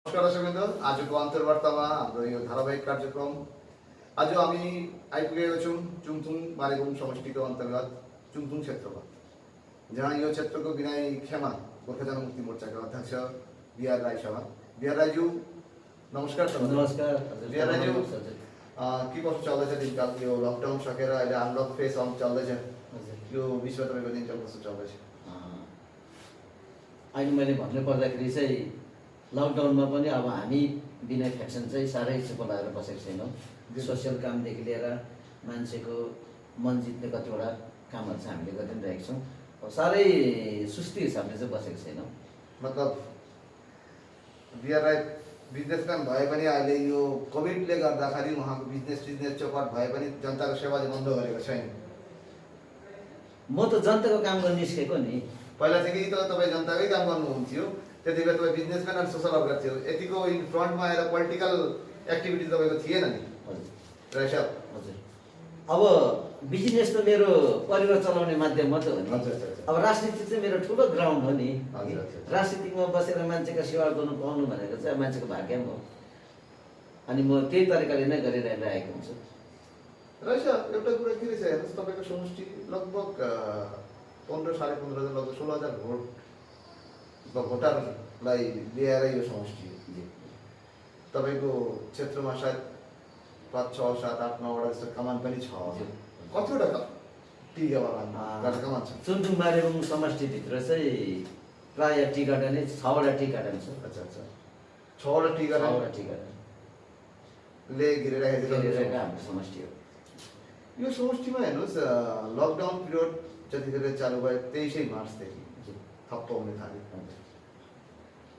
नमस्कार दर्शकवृन्द, आजको अन्तर्वार्तामा हाम्रो यो धारावाहिक कार्यक्रम आज हामी आइपुगेका छौँ चुङथुङ मालेबुङ समष्टिको अन्तर्गत चुङथुङ क्षेत्रमा, जहाँ यो क्षेत्रको विनय खेमा गोर्खा जनमुक्ति मोर्चाका अध्यक्ष बिआर राई सभा। बिआर राईज्यू नमस्कार। नमस्कार बिआर राईज्यू, के कसो चल्दैछ दिनकाल? यो लकडाउन सकेर अहिले अनलक फेज चल्दैछ, यो विश्व तपाईँको दिनकाल कस्तो चल्दैछ? अहिले मैले भन्नु पर्दाखेरि चाहिँ लकडाउनमा पनि अब हामी बिना फ्याक्सन चाहिँ साह्रै चुप लागेर बसेको छैनौँ। सोसियल कामदेखि लिएर मान्छेको मन जित्ने कतिवटा कामहरू चाहिँ हामीले गरि नै रहेको छौँ। अब साह्रै सुस्ती हिसाबले चाहिँ बसेको छैनौँ। मतलब बिआर राई बिजनेसम्यान भए पनि अहिले यो कोभिडले गर्दाखेरि उहाँको बिजनेस चौपट भए पनि जनताको सेवा चाहिँ बन्द गरेको छैन। म त जनताको काम गर्न निस्केको नि। पहिलादेखि त तपाईँ जनताकै काम गर्नुहुन्थ्यो, त्यति बेला तपाईँ बिजनेसम्यान अनि सोसल वर्कर थियो। यतिको इन फ्रन्टमा आएर पोलिटिकल एक्टिभिटी तपाईँको थिएन नि? हजुर राई साहब, हजुर। अब बिजनेस त मेरो परिवार चलाउने माध्यम मात्र हो नि। अब राजनीति चाहिँ मेरो ठुलो ग्राउन्ड हो नि। राजनीतिमा बसेर मान्छेको सेवा गर्नु पाउनु भनेको चाहिँ मान्छेको भाग्य हो। अनि म त्यही तरिकाले नै गरिरहेको हुन्छु। राई साहब, एउटा कुरा के रहेछ हेर्नुहोस्, तपाईँको समष्टि लगभग 15 साढे 15 हजार, लगभग 16,000 भोटरलाई लिएर यो समष्टि हो। तपाईँको क्षेत्रमा सायद 5, 6, 7, 8, 9 वटा जस्तो कमान पनि छ। कतिवटा टी कमान छ? चुङथुङ मालेबुङ समष्टिभित्र चाहिँ प्राय टी गार्डन 6वटा टी गार्डन छ। अच्छा, 6वटा टी गार्डन ले घेरिरहेको हाम्रो समष्टि हो। यो समष्टिमा हेर्नुहोस्, लकडाउन पिरियड जतिखेर चालु भयो 23 मार्चदेखि ठप्प हुन थाल्यो।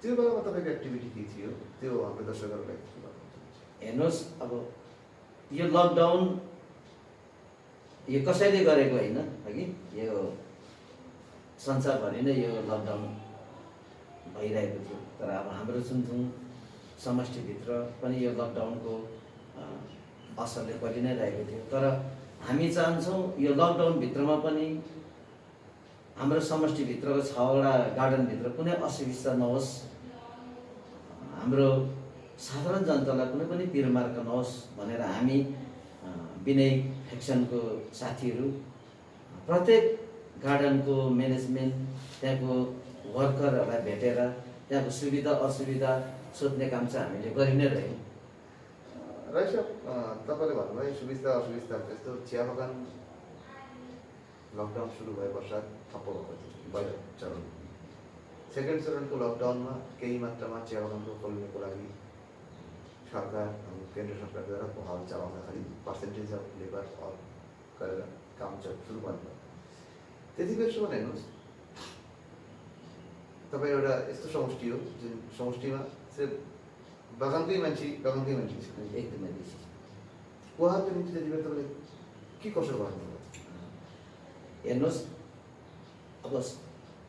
त्यो बेलामा तपाईँको एक्टिभिटी के थियो, त्यो हाम्रो दर्शकहरूलाई हेर्नुहोस्, अब यो लकडाउन यो कसैले गरेको होइन हगि, यो संसारभरि नै यो लकडाउन भइरहेको थियो। तर अब हाम्रो चुङथुङ समष्टिभित्र पनि यो लकडाउनको असरले परि नै रहेको थियो। तर हामी चाहन्छौँ यो लकडाउनभित्रमा पनि हाम्रो समष्टिभित्रको 6वटा गार्डनभित्र कुनै असुविधा नहोस्, हाम्रो साधारण जनतालाई कुनै पनि पिरमार्का नहोस् भनेर हामी विनय फ्याक्सनको साथीहरू प्रत्येक गार्डनको म्यानेजमेन्ट, त्यहाँको वर्करहरूलाई भेटेर त्यहाँको सुविधा असुविधा सोध्ने काम चाहिँ हामीले गरि नै रह्यौँ। राई साहब, तपाईँले भन्नुभयो सुविधा असुविधा, जस्तो चिया बगान लकडाउन सुरु भए पश्चात ठप्प भएको थियो पहिलो चरण। सेकेन्ड चरणको लकडाउनमा केही मात्रामा चिया बगानको खोल्नको लागि सरकार, केन्द्र सरकारद्वारा पहल चलाउँदाखेरि पर्सेन्टेज अफ लेबर हल गरेर काम सुरु गर्नुभयो। त्यति बेलासम्म हेर्नुहोस्, तपाईँ एउटा यस्तो समष्टि हो जुन समष्टिमा सिर्फ बगानकै मान्छे एकदमै बेसी उहाँहरूको निम्ति त्यति बेला तपाईँले के कसो गर्नुभयो? हेर्नुहोस्, अब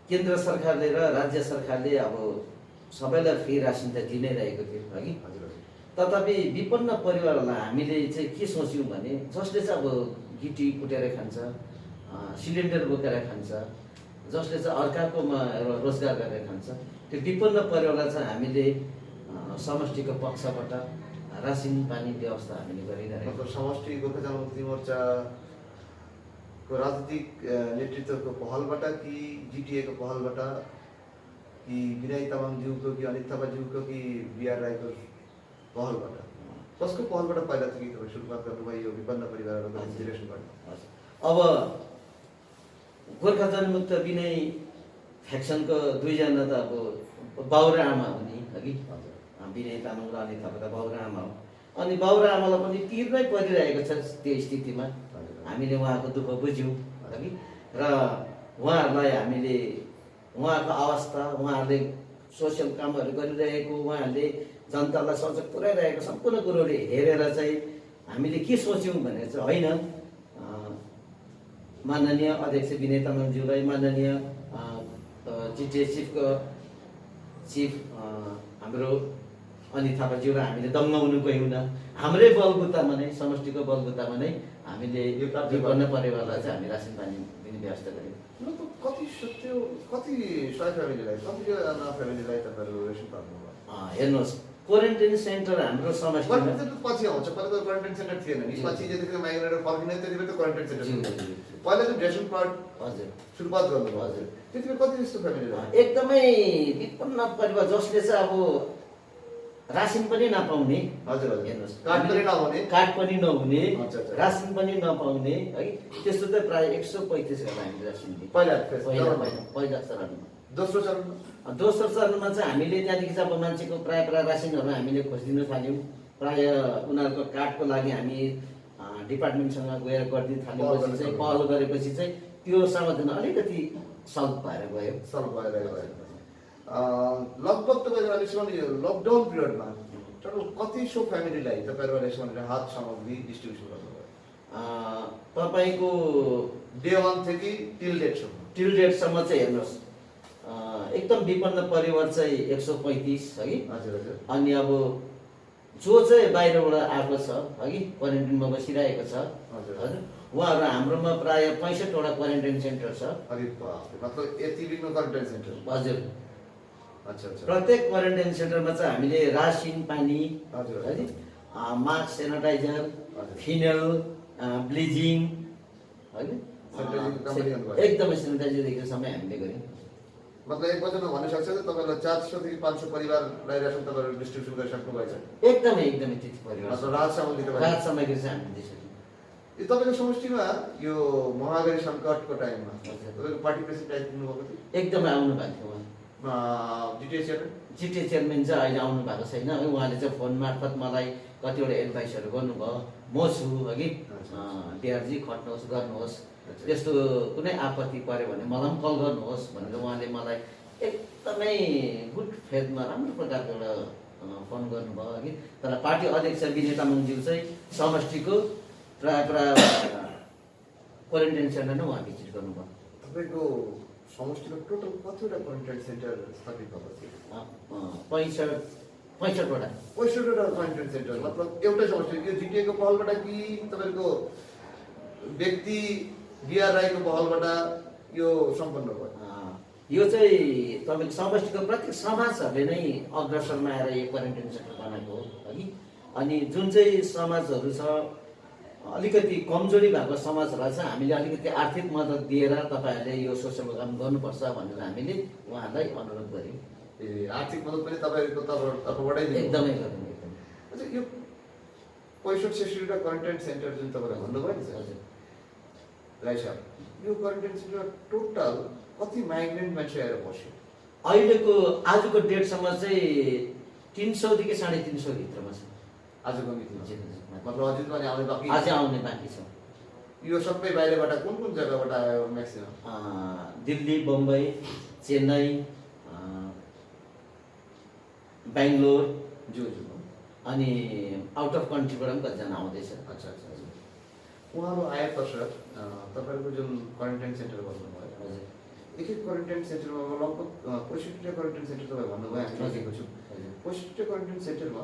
केन्द्र सरकारले र राज्य सरकारले अब सबैलाई फ्री रासन त दिइ नै रहेको थियो हगि। तथापि विपन्न परिवारहरूलाई हामीले चाहिँ के सोच्यौँ भने, जसले चाहिँ अब गिटी कुटेर खान्छ, सिलिन्डर बोकेर खान्छ, जसले चाहिँ अर्काकोमा रोजगार गरेर खान्छ, त्यो विपन्न परिवारलाई चाहिँ हामीले समष्टिको पक्षबाट रासिन पानी व्यवस्था हामीले गरिरहेको। मतलब समष्टि गोर्खा जनमुक्ति मोर्चाको राजनीतिक नेतृत्वको पहलबाट कि जिटिएको पहलबाट कि विनय तामाङज्यूको कि अनित थापाज्यूको कि बिआर राईको पहलबाट, कसको पहलबाट पहिला चाहिँ तपाईँ सुरुवात गर्नुभयो यो विपन्न परिवारहरूको कन्सिडरेसन गर्नु? अब गोर्खा जनमुक्ति विनय फ्याक्सनको दुईजना त अब बाउ र आमा हो नि हगि। विनय तामाङ र अनित थापा त बाउ र आमा हो। अनि बाउ र आमालाई पनि तिर्नै परिरहेको छ। त्यो स्थितिमा हामीले उहाँको दुःख बुझ्यौँ हगि, र उहाँहरूलाई हामीले उहाँको अवस्था, उहाँहरूले सोसियल कामहरू गरिरहेको, उहाँहरूले जनतालाई सचेत पुर्याइरहेको सम्पूर्ण कुरोले हेरेर चाहिँ हामीले के सोच्यौँ भने चाहिँ होइन, माननीय अध्यक्ष विनय तामाङज्यूलाई, माननीय जिटिए चिफ हाम्रो अनित थापाज्यूलाई हामीले दङ्गाउनु गयौँ न। हाम्रै बलबुतामा नै, समष्टिको बलबुतामा नै हामीले विपन्न परिवारलाई चाहिँ हामी रासन पानी दिने व्यवस्था गऱ्यौँ। कति सय फ्यामिलीलाई तपाईँहरू रेसन पाउनुभयो? हेर्नुहोस् क्वारेन्टाइन सेन्टर हाम्रो समस्या क्वारेन्टाइन सेन्टर पछि आउँछ। पहिला त क्वारेन्टाइन सेन्टर थिएन नि, पछि जतिखेर माइग्रेन्टहरू फर्किने त्यतिखेर त क्वारेन्टाइन सेन्टर सुरु भयो। पहिला चाहिँ रेसन कार्ड हजुर सुरुवात गर्नुभयो। हजुर। त्यतिखेर कति जस्तो फ्यामिली रह्यो? एकदमै विपन्न परिवार जसले चाहिँ अब रासिन पनि नपाउने, हजुर हजुर। हेर्नुहोस् कार्ड पनि नहुने, कार्ड पनि नहुने, अच्छा, अच्छा। रासिन पनि नपाउने है, त्यस्तो त प्राय 135 घरलाई हामीले रासिन दियौँ पहिला पहिला चरणमा। दोस्रो चरण दोस्रो चरणमा चाहिँ हामीले त्यहाँदेखि चाहिँ अब मान्छेको प्राय रासिनहरू हामीले खोजिदिन थाल्यौँ। प्राय उनीहरूको कार्डको लागि हामी डिपार्टमेन्टसँग गएर गरिदिन थालेपछि चाहिँ पहल गरेपछि चाहिँ त्यो समाधान अलिकति सल्भ भएर गयो। सल्भ भएर गयो। लगभग तपाईँको अहिलेसम्म यो लकडाउन पिरियडमा टोटल कति सौ फ्यामिलीलाई तपाईँहरू अहिलेसम्म हात सामग्री डिस्ट्रिब्युसन गर्नुभयो? तपाईँको डे 1 देखि टिल डेटसम्म? टिल डेटसम्म चाहिँ हेर्नुहोस् एकदम विपन्न परिवार चाहिँ 135 है। हजुर हजुर। अनि अब जो चाहिँ बाहिरबाट आएको छ है, क्वारेन्टाइनमा बसिरहेको छ हजुर। हजुर, उहाँहरू हाम्रोमा प्राय 65वटा क्वारेन्टाइन सेन्टर छ। अरे बाप रे, मतलब यति बिघ्न क्वारेन्टाइन सेन्टर? हजुर। अच्छा अच्छा। प्रत्येक क्वारेन्टाइन सेन्टरमा चाहिँ हामीले रासिन पानी हजुर है, मास्क, सेनिटाइजर, हजुर। फिनल, ब्लिचिङ होइन, सेनिटाइजिङ काम पनि गर्नुभयो? एकदमै सेनिटाइजरदेखि समय हामीले गऱ्यौँ। मतलब एक वचनमा भन्न सक्छ कि तपाईँलाई 400 देखि 500 परिवारलाई रासन तपाईँहरू डिस्ट्रिब्युसन गरिसक्नु भएछ? एकदमै एकदमै त्यति परिवार मतलब राहत सामग्री तपाईँ? राहत सामग्री चाहिँ हामीले दिइसक्यौँ। यो तपाईँको समष्टिमा यो महामारी सङ्कटको टाइममा हजुर। तपाईँको पार्टी प्रेसिडेन्ट आइपुग्नुभएको थियो? एकदमै आउनु भएको थियो उहाँ। जिटिए चेयरम्यान? जिटिए चेयरम्यान चाहिँ अहिले आउनु भएको छैन है, उहाँले चाहिँ फोन मार्फत मलाई कतिवटा एडभाइसहरू गर्नुभयो। म छु अघि डिआरजी खट्नुहोस् गर्नुहोस्, त्यस्तो कुनै आपत्ति पऱ्यो भने मलाई पनि कल गर्नुहोस् भनेर उहाँले मलाई एकदमै गुड फेथमा राम्रो प्रकारको एउटा फोन गर्नुभयो अघि। तर पार्टी अध्यक्ष विनय तामाङज्यू चाहिँ समष्टिको प्राय क्वारेन्टाइन सेन्टर नै उहाँ भिजिट गर्नुभयो। तपाईँको समष्टिको टोटल कतिवटा क्वारेन्टाइन सेन्टर स्थापित भएको थियो? 65वटा। 65वटा क्वारेन्टाइन सेन्टर, मतलब एउटै समष्टि यो जिटिएको पहलबाट कि तपाईँको व्यक्ति बिआर राईको पहलबाट यो सम्पन्न भयो? यो चाहिँ तपाईँको समष्टिको प्रत्येक समाजहरूले नै अग्रसरमा आएर यो क्वारेन्टाइन सेन्टर बनाएको हो है। अनि जुन चाहिँ समाजहरू छ अलिकति कमजोरी भएको समाजहरूलाई चाहिँ हामीले अलिकति आर्थिक मद्दत दिएर तपाईँहरूले यो सोसियल काम गर्नुपर्छ भनेर हामीले उहाँहरूलाई अनुरोध गऱ्यौँ। ए, आर्थिक मद्दत पनि तपाईँहरूको तर्फबाटै दिनु? एकदमै गऱ्यौँ एकदमै। अच्छा, यो 65-66वटा क्वारेन्टाइन सेन्टर जुन तपाईँले भन्नुभयो नि हजुर। राई साहब, यो क्वारेन्टाइन सेन्टरमा टोटल कति माइग्रेन्ट मान्छे आएर बस्यो? अहिलेको आजको डेटसम्म चाहिँ 300 देखि 350 भित्रमा छ आजको मितिमा? हजुर। मतलब अझै पनि आउने बाँकी? अझै आउने बाँकी छ। यो सबै बाहिरबाट कुन कुन जग्गाबाट आयो म्याक्सिमम? दिल्ली, बम्बई, चेन्नई, बेङ्गलोर, जो जो। अनि आउट अफ कन्ट्रीबाट पनि कतिजना आउँदैछ। अच्छा अच्छा अच्छा। उहाँहरू आए पश्चात तपाईँहरूको जुन क्वारेन्टाइन सेन्टर भन्नुभयो, हजुर एक एक क्वारेन्टाइन सेन्टरमा लगभग 65वटा क्वारेन्टाइन सेन्टर तपाईँ भन्नुभयो, हामी बुझेको छु। हजुर 65वटा क्वारेन्टाइन सेन्टरमा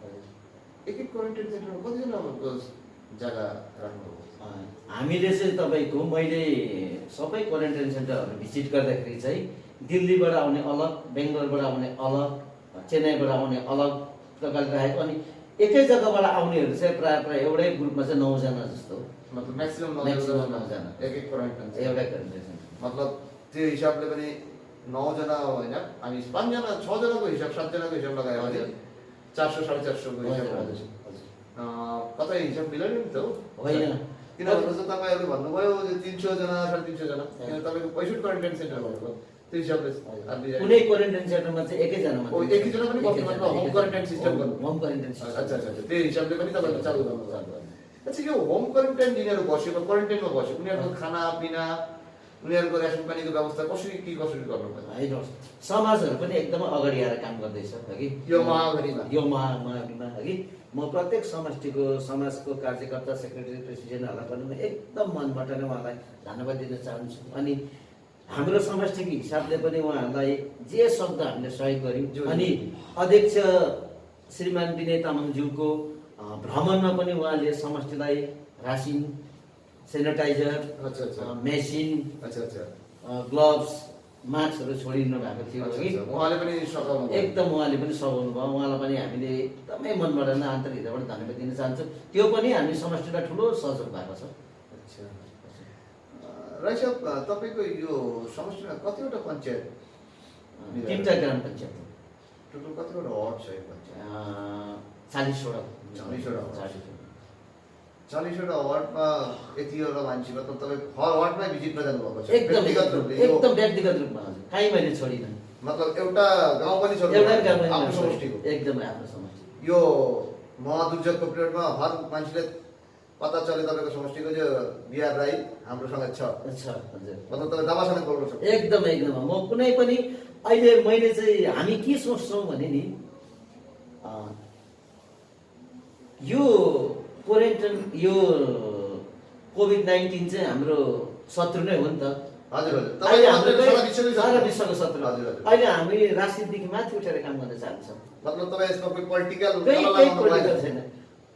हजुर। एक एक क्वारेन्टाइन सेन्टरमा कतिजनाको जग्गा राख्नुभयो? हामीले चाहिँ तपाईँको मैले सबै क्वारेन्टाइन सेन्टरहरू भिजिट गर्दाखेरि चाहिँ दिल्लीबाट आउने अलग, बेङ्गलोरबाट आउने अलग, चेन्नईबाट आउने अलग प्रकारले राखेको। अनि एकै जग्गाबाट आउनेहरू चाहिँ प्रायः एउटै ग्रुपमा चाहिँ 9 जना जस्तो, मतलब म्याक्सिमम 9 Maximum जना 9 जना। एक एक क्वारेन्टाइन सेन्टर। एउटै क्वारेन्टाइन सेन्टर। मतलब त्यो हिसाबले पनि 9 जना होइन, हामी 5 जना 6 जनाको हिसाब 7 जनाको हिसाब लगायो भने 400-450 को हिसाब गर्दैछ। कतै हिसाब मिलेन नि त हो? होइन, किनभने चाहिँ तपाईँहरूले भन्नुभयो 300 जना 350 जना, किन तपाईँको 65 क्वारेन्टाइन सेन्टर भन्नुभयो, त्यो हिसाबले कुनै क्वारेन्टाइन सेन्टरमा चाहिँ एकैजना मात्रै। एकैजना पनि बस्नु मतलब होम क्वारेन्टाइन सिस्टम गर्नु? Home quarantine system. अच्छा अच्छा अच्छा, त्यो हिसाबले पनि तपाईँले चालु गर्नु। अच्छा, यो होम क्वारेन्टाइन जिनीहरू बस्यो वा क्वारेन्टाइनमा बस्यो उनीहरूको खानापिना, उनीहरूको रासन पानीको व्यवस्था कसरी गर्नुपर्छ? हेर्नुहोस् समाजहरू पनि एकदमै अगाडि आएर काम गर्दैछ कि यो महामारीमा? यो महामारीमा कि म प्रत्येक समष्टिको समाजको कार्यकर्ता, सेक्रेटरी, प्रेसिडेन्टहरूलाई पनि म एकदम मनबाट नै उहाँलाई धन्यवाद दिन चाहन्छु। अनि हाम्रो समष्टिको हिसाबले पनि उहाँहरूलाई जे सक्दो हामीले सहयोग गऱ्यौँ। अनि अध्यक्ष श्रीमान विनय तामाङज्यूको भ्रमणमा पनि उहाँले समष्टिलाई रासिन, सेनिटाइजर, अच्छा अच्छा मेसिन, अच्छा अच्छा ग्लोभ्स मार्क्सहरू छोडिनु भएको थियो अच्छा, कि अच्छा। उहाँले पनि सघाउनु भयो। एकदम उहाँले पनि सघाउनु भयो। उहाँलाई पनि हामीले एकदमै मनबाट नै आन्तरिक हृदयबाट धन्यवाद दिन चाहन्छौँ। त्यो पनि हामी समष्टिलाई ठुलो सहयोग भएको छ। अच्छा। राई साहब, तपाईँको यो समष्टिमा कतिवटा पञ्चायत? 3टा ग्राम पञ्चायत, टोटल कतिवटा वार्ड छ यो पञ्चायत? 40वटा। 40वटा वार्डमा यतिवटा मान्छे, मतलब तपाईँ हर वार्डमै भिजिटमा जानुभएको छ? एकदम व्यक्तिगत रूपले यो- एकदम व्यक्तिगत रूपमा हजुर, कहीँ मैले छोडिनँ। मतलब एउटा गाउँ पनि छोड्नु एउटा भएन? गाउँमा आफ्नो समष्टिको? एकदमै आफ्नो समष्टि। यो महादुर्जोगको पिरियडमा हर मान्छेले पता चले तपाईँको समष्टिको जो बिआर राई हाम्रोसँग छ, अच्छा हजुर, मतलब तपाईँ दावासँग बोल्नु सक्छ? एकदम एकदम। म कुनै पनि अहिले मैले चाहिँ हामी के सोच्छौँ भने नि यो क्वारेन्टाइन यो कोभिड-19 चाहिँ हाम्रो शत्रु नै हो नि त। हजुर हजुर। अहिले तपाईँ हाम्रो सारा विश्वकै सारा शत्रु। विश्वको शत्रु। हजुर, हजुर। अहिले हामी राजनीतिदेखि माथि उठेर काम गर्न चाहन्छौँ। मतलब तपाईँ यसमा कोही पोलिटिकल केही पोलिटिकल छैन।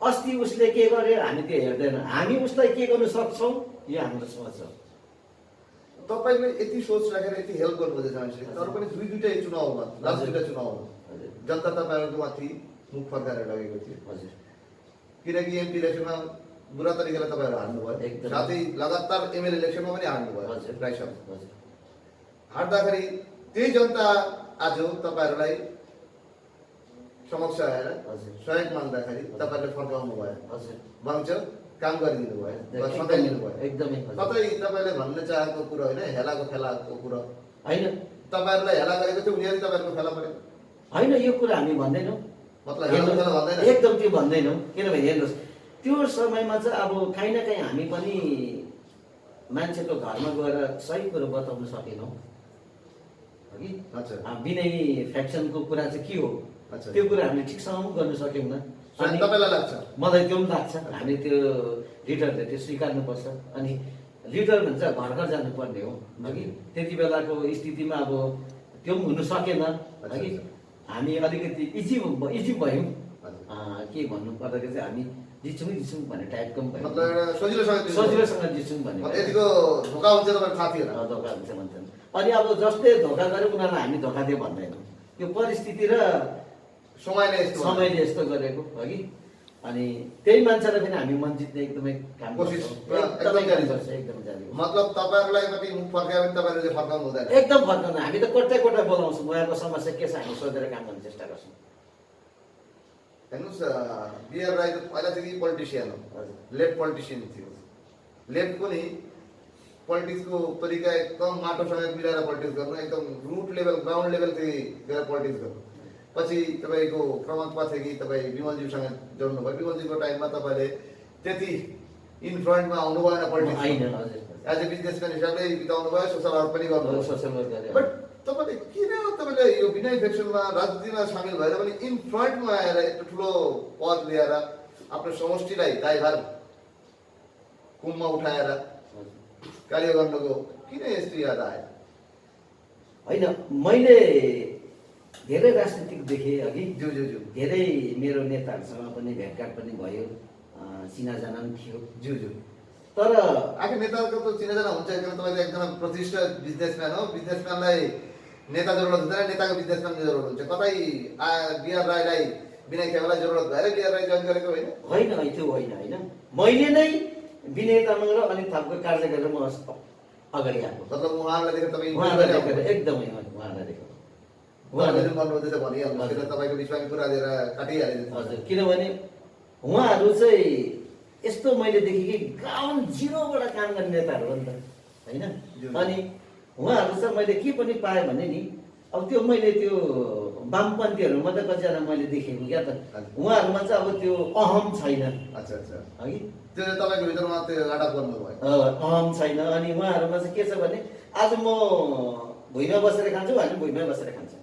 अस्ति उसले के गर्यो हामी त्यो हेर्दैन, हामी उसलाई के गर्न सक्छौँ यो हाम्रो सोच हो। तपाईँले यति सोच राखेर यति हेल्प गर्नुहुँदैछ मान्छेले, तर पनि दुईवटै चुनावमा, लास्ट दुईवटा चुनावमा हजुर जनता तपाईँहरूको माथि मुख फर्काएर लगेको थियो। हजुर किनकि एमपी इलेक्सनमा बुरा तरिकाले तपाईँहरू हार्नुभयो, एकदम। साथै लगातार एमएलए इलेक्सनमा पनि हार्नुभयो हजुर राई साहब। हजुर हार्दाखेरि त्यही जनता आज तपाईँहरूलाई समक्ष आएर हजुर सहयोग माग्दाखेरि तपाईँहरूले फर्काउनु भयो, हजुर भन्छ काम गरिदिनु भयो, वा सघाइदिनु भयो। एकदमै हजुर। कतै तपाईँले भन्न चाहेको कुरो होइन, हेलाको फेलाको कुरो होइन तपाईँहरूलाई हेला गरेको थियो, उनीहरू तपाईँहरूको फेला परेको? होइन यो कुरा हामी भन्दैनौँ, मतलब हेलाको फेला भन्दैन? एकदम त्यो भन्दैनौँ। किनभने हेर्नुहोस् त्यो समयमा चाहिँ अब काहीँ न काहीँ हामी पनि मान्छेको घरमा गएर सही कुरो बताउन सकेनौँ हगि। अच्छा विनय फ्याक्सनको कुरा चाहिँ के हो अच्छा। त्यो कुरा हामीले ठिकसँग गर्न सक्यौँ। सायद तपाईँलाई लाग्छ? मलाई त्यो पनि लाग्छ, हामी त्यो लिडरले त्यो स्वीकार्नुपर्छ। अनि लिडर भन्छ घर घर जानुपर्ने हो हगि। त्यति बेलाको स्थितिमा अब त्यो पनि हुनु सकेन हगि। हामी अलिकति इजी भयौँ। के भन्नु पर्दाखेरि चाहिँ हामी जित्छौँ भन्ने टाइपको पनि भयो। मतलब एउटा सजिलोसँग जित्छौँ भन्ने भयो। यतिको धोका हुन्छ तपाईँको थाहा थिएन? धोका हुन्छ भन्छन्। अनि अब जसले धोका गर्यो उनीहरूलाई हामी धोका दियो भन्दैनौँ। त्यो परिस्थिति र समयले यस्तो भयो। समयले यस्तो गरेको हगि। अनि त्यही मान्छेलाई पनि हामी मन जित्ने एकदमै काम कोसिस गर्छौँ। एकदम जारी छ। एकदम जारी छ। मतलब तपाईँहरूलाई कति मुख फर्कायो भने तपाईँहरूले फर्काउनु हुँदैन? एकदम फर्काउनु। हामी त कोटा कोटा बोलाउँछौँ, उहाँको समस्या के छ हामी सोधेर काम गर्ने चेष्टा गर्छौँ। हेर्नुहोस्, बिआर राई त पहिलादेखि पोलिटिसियन हो, हजुर लेफ्ट पोलिटिसियन थियो। लेफ्टको नि पोलिटिक्सको तरिका एकदम माटोसँग मिलाएर पोलिटिक्स गर्नु, एकदम रुट लेभल ग्राउन्ड लेभलदेखि गएर पोलिटिक्स गर्नु। पछि तपाईँको क्रमाङ्कमा थियो कि तपाईँ विमलज्यूसँग जोड्नु भयो। विमलज्यूको टाइममा तपाईँले त्यति इन फ्रन्टमा आउनु भएन पोलिटिक्स। होइन हजुर एज ए बिजनेसम्यान हिसाबले बिताउनु भयो, सोसल वर्क पनि गर्नुभयो। सोसियल वर्क गरे। बट तपाईँले किन तपाईँले यो विनय फेक्सनमा राजनीतिमा सामेल भएर पनि इन फ्रन्टमा आएर यत्रो ठुलो पद लिएर आफ्नो समष्टिलाई दायभार कुममा उठाएर कार्य गर्नुको किन यस्तो याद आयो? होइन मैले धेरै राजनीतिक देखेँ अघि। ज्यू ज्यू ज्यू धेरै मेरो नेताहरूसँग पनि भेटघाट पनि भयो, चिनाजाना पनि थियो। ज्यू ज्यू तर आखिर नेताको त चिनाजाना हुन्छ, किनभने तपाईँ त एकदमै प्रतिष्ठित बिजनेसम्यान हो। बिजनेसम्यानलाई नेता जरुरत हुँदैन, नेताको बिजनेसम्यान जरुरत हुन्छ। कतै बिआर राईलाई विनय खेमालाई जरुरत भएर बिआर राई जोइन गरेको होइन? होइन त्यो होइन होइन, मैले नै विनय तामाङ र अनित थापाको कार्य गरेर म अगाडि आएको। मतलब उहाँलाई देखेर तपाईँ उहाँलाई देखेर एकदमै उहाँलाई देखेर उहाँले जुन गर्नुहुँदैछ भनिहाल्नु, किन तपाईँको बिचमा कुरा दिएर काटिहालिदिनु? हजुर, किनभने उहाँहरू चाहिँ यस्तो मैले देखेँ कि ग्राउन्ड जिरोबाट काम गर्ने नेताहरू हो नि त होइन। अनि उहाँहरू चाहिँ मैले के पनि पाएँ भने नि अब त्यो मैले त्यो वामपन्थीहरू मात्रै कतिजना मैले देखेको क्या त, उहाँहरूमा चाहिँ अब त्यो अहम छैन। अच्छा अच्छा, है त्यो चाहिँ तपाईँको भित्रमा त्यो अडाप गर्नुभयो? अहम छैन। अनि उहाँहरूमा चाहिँ के छ भने आज म भुइँमा बसेर खान्छु भने भुइँमै बसेर खान्छ,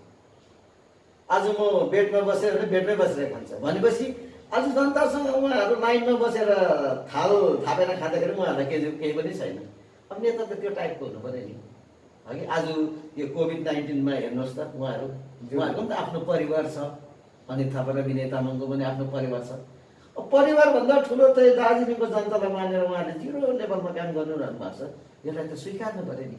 आज म बेडमा बसेर भने बेडमै बसेर खान्छ भनेपछि आज जनतासँग उहाँहरू लाइनमा बसेर थाल थापेर खाँदाखेरि उहाँहरूलाई केही पनि छैन। अब नेता त त्यो टाइपको हुनु पऱ्यो नि हगि। आज यो कोभिड-19मा हेर्नुहोस् त उहाँहरूको पनि त आफ्नो परिवार छ। अनित थापा र विनय तामाङको पनि आफ्नो परिवार छ। अब परिवारभन्दा ठुलो चाहिँ दार्जिलिङको जनतालाई मानेर उहाँहरूले जिरो लेभलमा काम गरिरहनु भएको छ, यसलाई त स्वीकार्नु पऱ्यो नि।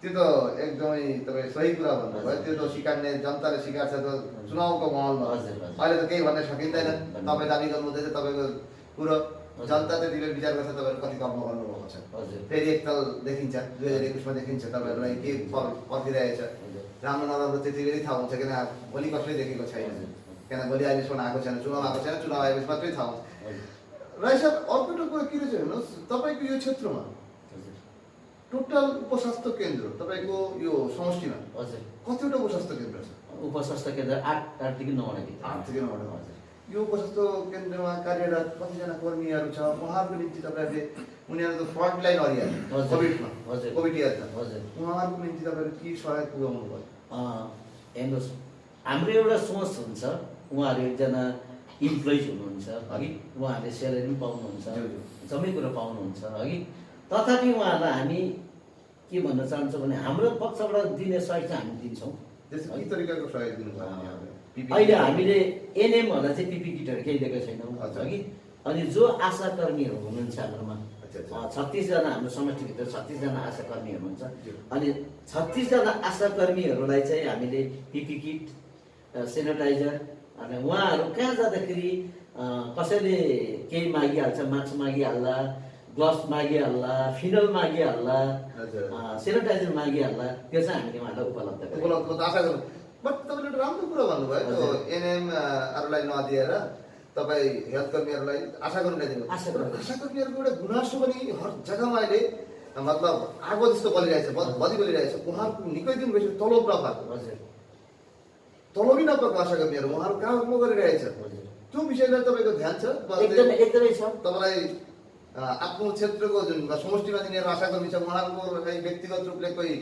त्यो त एकदमै तपाईँ सही कुरा भन्नुभयो। त्यो त सिकाउने जनताले सिकाएको छ त चुनावको माहौलमा। हजुर, हजुर। अहिले त केही भन्न सकिँदैन। तपाईँ दाबी गर्नुहुँदैछ तपाईँको कुरो जनता त्यतिले विचार गर्छ तपाईँहरू कति कर्म गर्नुभएको छ। हजुर। फेरि एकताल देखिन्छ 2021मा देखिन्छ तपाईँहरूलाई के पर्खिरहेछ। राम्रो नराम्रो त्यति बेलै थाहा हुन्छ किन भोलि कसैले देखेको छैन। किन भोलि अहिलेसम्म आएको छैन, चुनाव आएको छैन, चुनाव आएपछि मात्रै थाहा हुन्छ। राई साहब अर्को एउटा कुरा के रहेछ हेर्नुहोस्, तपाईँको यो क्षेत्रमा टोटल उपस्वास्थ्य केन्द्र तपाईँको यो समष्टिमा हजुर कतिवटा उपस्वास्थ्य केन्द्र छ? उपस्वास्थ्य केन्द्र 8 देखि 9 देखि 9 यो उपस्वास्थ्य केन्द्रमा कार्यरत कतिजना कर्मीहरू छ? उहाँहरूको निम्ति तपाईँहरूले उनीहरू त फ्रन्ट लाइन एरिया कोभिडमा कोभिड इयरमा उहाँहरूको निम्ति तपाईँहरू के सहयोग पुर्याउनु भयो? हेर्नुहोस्, हाम्रो एउटा सोच हुन्छ, उहाँहरू एकजना इम्प्लोइज हुनुहुन्छ अघि, उहाँहरूले स्यालेरी पनि पाउनुहुन्छ, सबै कुरो पाउनुहुन्छ अघि। तथापि उहाँहरूलाई हामी के भन्न चाहन्छौँ भने हाम्रो पक्षबाट दिने सहयोग चाहिँ हामी दिन्छौँ। के तरिकाको सहयोग दिनुभयो? अहिले हामीले एनएमहरूलाई चाहिँ पिपी किटहरू केही दिएको छैनौँ अघि। अनि जो आशाकर्मीहरू हुनुहुन्छ हाम्रोमा 36 जना हाम्रो समष्टिभित्र 36 जना आशाकर्मीहरू हुनुहुन्छ। अनि 36 जना आशाकर्मीहरूलाई चाहिँ हामीले पिपी किट, सेनिटाइजर, अनि उहाँहरू कहाँ जाँदाखेरि कसैले केही मागिहाल्छ, मास्क मागिहाल्ला, ग्लभ्स मागिहाल्ला, फिनल मागिहाल्ला, सेनिटाइजर मागिहाल्ला, त्यो चाहिँ हामीले उहाँहरूलाई उपलब्ध आशा गर्नु। बट तपाईँले एउटा राम्रो कुरा भन्नुभयो, त्यो एनएमहरूलाई नदिएर तपाईँ हेल्थ कर्मीहरूलाई आशा कर्मीलाई दिनु। आशा कर्मीहरूको एउटा गुनासो पनि हर जग्गामा अहिले मतलब आगो जस्तो बलिरहेछ, बलि बलिरहेछ। उहाँहरूको निकै दिन भइसक्यो तलब नपाएको, तलबै नपाएको आशा कर्मीहरू उहाँहरू काम गरिरहेछ। त्यो विषयलाई तपाईँको ध्यान छ? एकदमै छ। तपाईँलाई आफ्नो क्षेत्रको जुन समष्टिमा दिनेहरू आशाकर्मी छ उहाँहरूको व्यक्तिगत रूपले कोही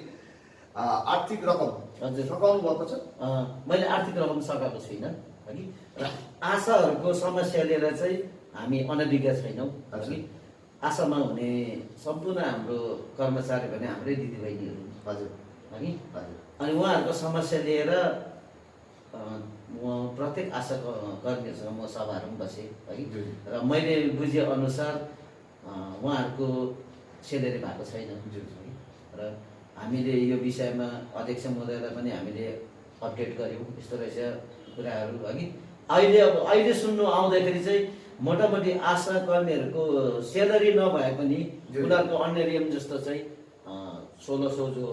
आर्थिक रकम सघाउनु भएको छ? मैले आर्थिक रकम सघाएको छुइनँ हगि। र आशाहरूको समस्या लिएर चाहिँ हामी अनभिज्ञ छैनौँ हगि। आशामा हुने सम्पूर्ण हाम्रो कर्मचारी भने हाम्रै दिदीबहिनीहरू हजुर हगि। अनि उहाँहरूको समस्या लिएर म प्रत्येक आशा कर्मीहरूसँग म सभाहरू पनि बसेँ हगि। र मैले बुझेअनुसार उहाँहरूको सेलेरी भएको छैन। र हामीले यो विषयमा अध्यक्ष महोदयलाई पनि हामीले अपडेट गऱ्यौँ, यस्तो रहेछ कुराहरू अघि। अहिले सुन्नु आउँदाखेरि चाहिँ मोटामोटी आशा कर्मीहरूको सेलरी नभए पनि उनीहरूको अन्य नियम जस्तो चाहिँ 1600 जो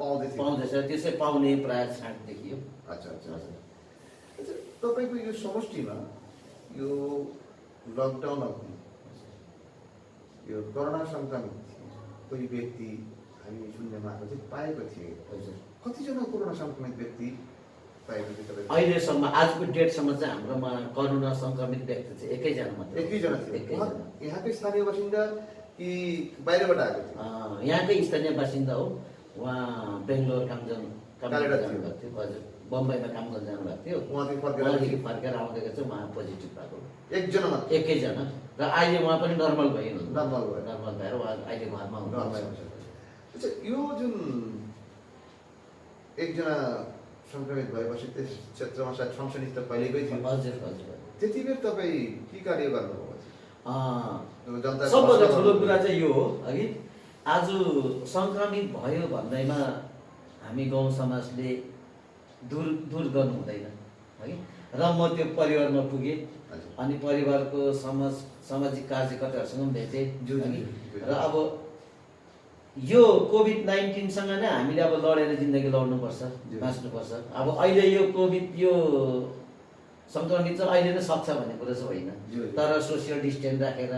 पाउँदैछ त्यो चाहिँ पाउने प्राय छाँट देखियो। अच्छा। तपाईँको यो समष्टिमा यो लकडाउन अवधि यो कोरोना सङ्क्रमित कोही व्यक्ति हामी सुन्नेमा आएको चाहिँ पाएको थिए। हजुर, कतिजना कोरोना सङ्क्रमित व्यक्ति पाएको थियो तपाईँ? अहिलेसम्म आजको डेटसम्म चाहिँ हाम्रोमा कोरोना सङ्क्रमित व्यक्ति चाहिँ एकैजना मात्र। एकैजना थियो? यहाँकै स्थानीय बासिन्दा कि बाहिरबाट आएको थियो? यहाँकै स्थानीय बासिन्दा हो। उहाँ बेङ्गलोर काम जानुभएको थियो। हजुर, बम्बईमा काम गर्न जानुभएको थियो। उहाँदेखि फर्केर आउँदाखेरि चाहिँ उहाँ पोजिटिभ भएको एकैजना। र अहिले उहाँ पनि नर्मल भएर उहाँ अहिले घरमा हुनुहुन्छ। अच्छा, यो जुन एकजना सङ्क्रमित भएपछि त्यस क्षेत्रमा सायद सनसनी त पहिलेकै थियो। हजुर। त्यति बेर तपाईँ के कार्य गर्नुभयो? सबभन्दा ठुलो कुरा चाहिँ यो हो अघि, आज सङ्क्रमित भयो भन्दैमा हामी गाउँ समाजले दूर गर्नु हुँदैन है। र म त्यो परिवारमा पुगेँ, अनि परिवारको सामाजिक कार्यकर्ताहरूसँग पनि भेटेँ। र अब यो कोभिड-19सँग नै हामीले अब लडेर जिन्दगी लड्नुपर्छ, बाँच्नुपर्छ। अब अहिले यो कोभिड यो सङ्क्रमित चाहिँ अहिले नै सक्छ भन्ने कुरा चाहिँ होइन, तर सोसियल डिस्टेन्स राखेर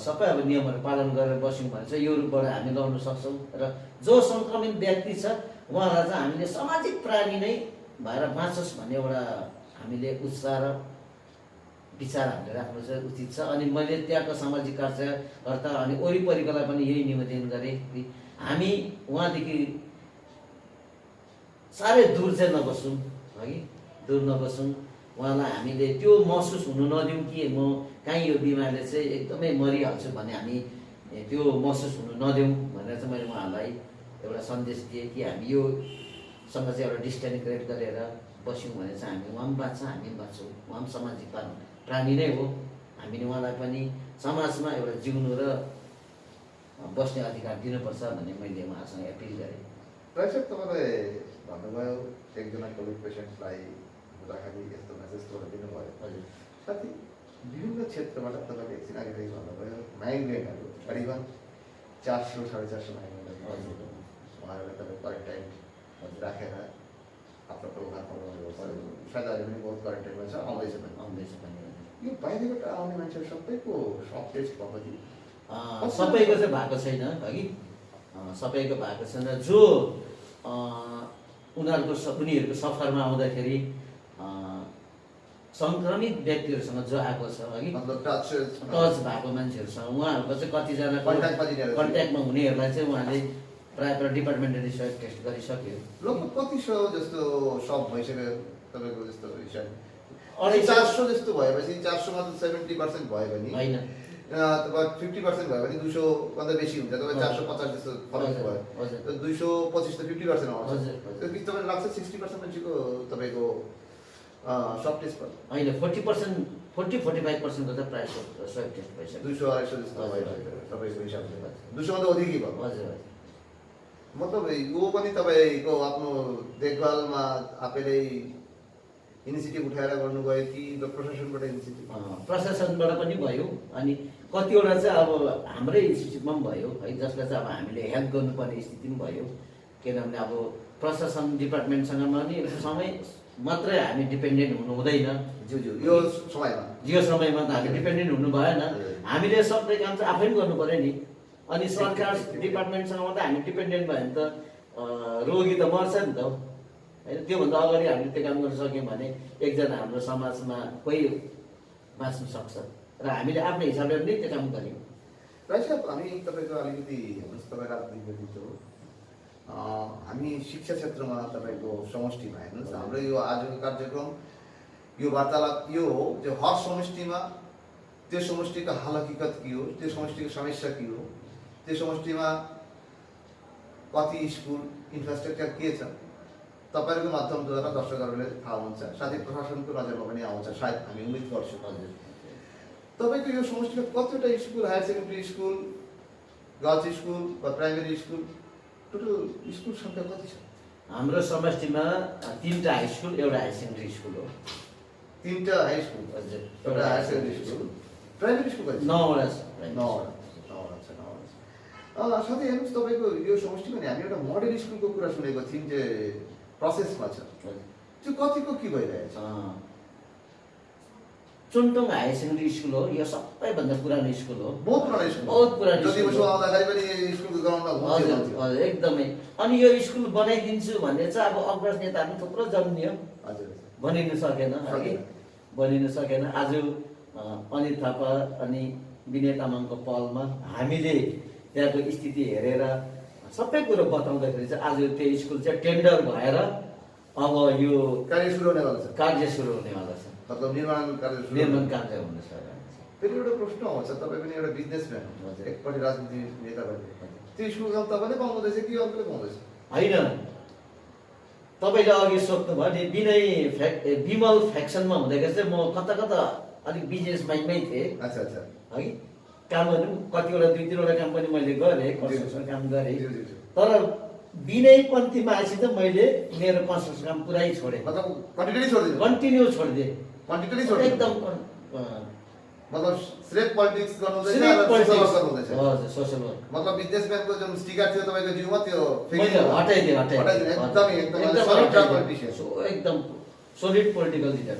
सबै अब नियमहरू पालन गरेर बस्यौँ भने चाहिँ यो रूपबाट हामी लड्न सक्छौँ। र जो सङ्क्रमित व्यक्ति छ उहाँलाई चाहिँ हामीले सामाजिक प्राणी नै भएर बाँचोस् भन्ने एउटा हामीले उत्साह र विचार हामीले राख्नु चाहिँ उचित छ। अनि मैले त्यहाँको सामाजिक कार्यकर्ता अनि वरिपरिकोलाई पनि यही निवेदन गरेँ कि हामी उहाँदेखि साह्रै दूर चाहिँ नबसौँ है, दूर नबसौँ। उहाँलाई हामीले त्यो महसुस हुनु नदिउँ कि म काहीँ यो बिमारले चाहिँ एकदमै मरिहाल्छु भन्ने हामी त्यो महसुस हुनु नदिउँ भनेर चाहिँ मैले उहाँहरूलाई एउटा सन्देश दिएँ कि हामी योसँग चाहिँ एउटा डिस्टेन्स क्रिएट गरेर बस्यौँ भने चाहिँ हामी उहाँ पनि बाँच्छ, हामी पनि बाँच्छौँ। उहाँ पनि सामाजिक प्राणी नै हो। हामीले उहाँलाई पनि समाजमा एउटा जिउनु र बस्ने अधिकार दिनुपर्छ भन्ने मैले उहाँसँग एपिल गरेँ। राइट तपाईँले भन्नुभयो एकजना कोभिड पेसेन्टलाई हुँदाखेरि यस्तो मेसेज दिनुभयो। हजुर साथै विभिन्न क्षेत्रबाट तपाईँले एकछिन अगाडि भन्नुभयो माइग्रेनहरू करिबन 400 450 माइग्रेनहरू हजुर उहाँहरूलाई तपाईँ क्वारेन्टाइन राखेर आफ्नो प्रोग्राम बनाउनुभएको छ। सायद अहिले पनि बहुत क्वारेन्टाइनमा छ, आउँदैछ पनि। आउँदैछ पनि। यो बाहिरबाट आउने मान्छेहरू सबैको सब टेस्ट भएको थियो? सबैको चाहिँ भएको छैन हगि, सबैको भएको छैन। जो उनीहरूको सफरमा आउँदाखेरि सङ्क्रमित व्यक्तिहरूसँग जो आएको छ हगि, मतलब टच भएको मान्छेहरूसँग उहाँहरूको चाहिँ कतिजना कन्ट्याक्टमा हुनेहरूलाई चाहिँ उहाँले प्रायः डिपार्टमेन्टले सबै टेस्ट गरिसक्यो। लगभग कति सौ जस्तो सब भइसक्यो तपाईँको जस्तो हिसाब? 450 जस्तो भएपछि 400 मा त 70% भयो भने होइन, तपाईँ 50% भयो भने 200 भन्दा बेसी हुन्छ। तपाईँ 450 जस्तो फरक भयो। 225 त 50% आउँछ। त्यो कि तपाईँलाई लाग्छ 60% मान्छेको तपाईँको सब टेस्ट भयो? होइन, 40% 40-45% त प्रायः सब टेस्ट भइसक्यो। 200-250 जस्तो भइसक्यो तपाईँको हिसाबले। 200 भन्दा अधिकै भयो। हजुर मतलब यो पनि तपाईँको आफ्नो देखभालमा आफैले इनिसिएटिभ उठाएर गर्नुभयो कि प्रशासनबाट इनिसिएटिभ? प्रशासनबाट पनि भयो, अनि कतिवटा चाहिँ अब हाम्रै इन्स्टिट्युटमा पनि भयो है, जसलाई चाहिँ अब हामीले हेल्प गर्नुपर्ने स्थिति पनि भयो। किनभने अब प्रशासन डिपार्टमेन्टसँग पनि समय मात्रै हामी डिपेन्डेन्ट हुनु हुँदैन। यो समयमा त हामी डिपेन्डेन्ट हुनु भएन। हामीले सबै काम चाहिँ आफै पनि गर्नु पर्यो नि। अनि सरकार डिपार्टमेन्टसँग मात्रै हामी डिपेन्डेन्ट भयो भने त रोगी त मर्छ नि त होइन। त्योभन्दा अगाडि हामीले त्यो काम गर्न सक्यौँ भने एकजना हाम्रो समाजमा कोही बाँच्नु सक्छ र हामीले आफ्नो हिसाबले पनि त्यो काम गऱ्यौँ। राइट साहब, हामी तपाईँको अलिकति हेर्नुहोस्, तपाईँ राजनीतिक हो, हामी शिक्षा क्षेत्रमा तपाईँको समष्टिमा हेर्नुहोस्, हाम्रो यो आजको कार्यक्रम यो वार्तालाप यो हो जो हर समष्टिमा त्यो समष्टिको हाल हकिकत के हो, त्यो समष्टिको समस्या के हो, त्यो समष्टिमा कति स्कुल इन्फ्रास्ट्रक्चर के छ, तपाईँहरूको माध्यमद्वारा दर्शकहरूले थाहा हुन्छ, साथै प्रशासनको नजरमा पनि आउँछ सायद, हामी उम्मेद गर्छौँ। हजुर, तपाईँको यो समष्टिमा कतिवटा school, higher secondary school, girls school वा प्राइमेरी स्कुल, टोटल स्कुल सङ्ख्या कति छ? हाम्रो समष्टिमा 3टा हाई स्कुल, एउटा हाई सेकेन्ड्री स्कुल हो। 3टा हाई स्कुल, हजुर, एउटा higher secondary school, primary school कति? 9वटा छ। साथै हेर्नुहोस्, तपाईँको यो समष्टिमा नि हामी एउटा मोडल स्कुलको कुरा सुनेको थियौँ जे प्रोसेसमा छ, त्यो कतिको के भइरहेछ? चुन्टुङ हाई सेकेन्ड्री स्कुल हो, यो सबैभन्दा पुरानो स्कुल हो। बहुत पुरानो स्कुल, बहुत पुरानो स्कुल आउँदाखेरि पनि स्कुलको ग्राउन्डमा हजुर एकदमै। अनि यो स्कुल बनाइदिन्छु भन्ने चाहिँ अब अग्रज नेताहरू थुप्रो जन्मियो, हजुर, बनिनु सकेन है, बनिनु सकेन। आज अनिल थापा अनि विनय तामाङको पहलमा हामीले त्यहाँको स्थिति हेरेर सबै कुरो बताउँदाखेरि चाहिँ आज त्यो स्कुल चाहिँ टेन्डर भएर अब यो कार्य सुरु हुनेवाला छ। मतलब निर्माण कार्य हुन सक्छ। फेरि एउटा प्रश्न आउँछ, तपाईँ पनि एउटा बिजनेसम्यान हो, एकपट्टि राजनीति नेता पनि, त्यो स्कुल काम तपाईँले पाउँदैछ कि अर्कोले पाउँदैछ? होइन, तपाईँले अघि सोध्नुभयो नि विमल फ्याक्सनमा हुँदाखेरि चाहिँ म कता कता अलिक बिजनेस माइन्डमै थिएँ। अच्छा अच्छा, है, कामहरू कतिवटा 2-3वटा काम पनि मैले गरेँ, कन्स्ट्रक्सन काम गरेँ। तर विनयपन्थीमा आएपछि त मैले मेरो कन्स्ट्रक्सन काम पुरै छोडेँ। मतलब कन्टिन्यू छोडिदिएँ एकदम। मतलब सिर्फ पोलिटिक्स गर्नुहुँदैछ, सोशल वर्क। मतलब बिजनेसम्यानको जुन स्टिकर थियो तपाईँको जिउमा त्यो हटाइदिएँ। एकदम सोलिड पोलिटिकल लिडर।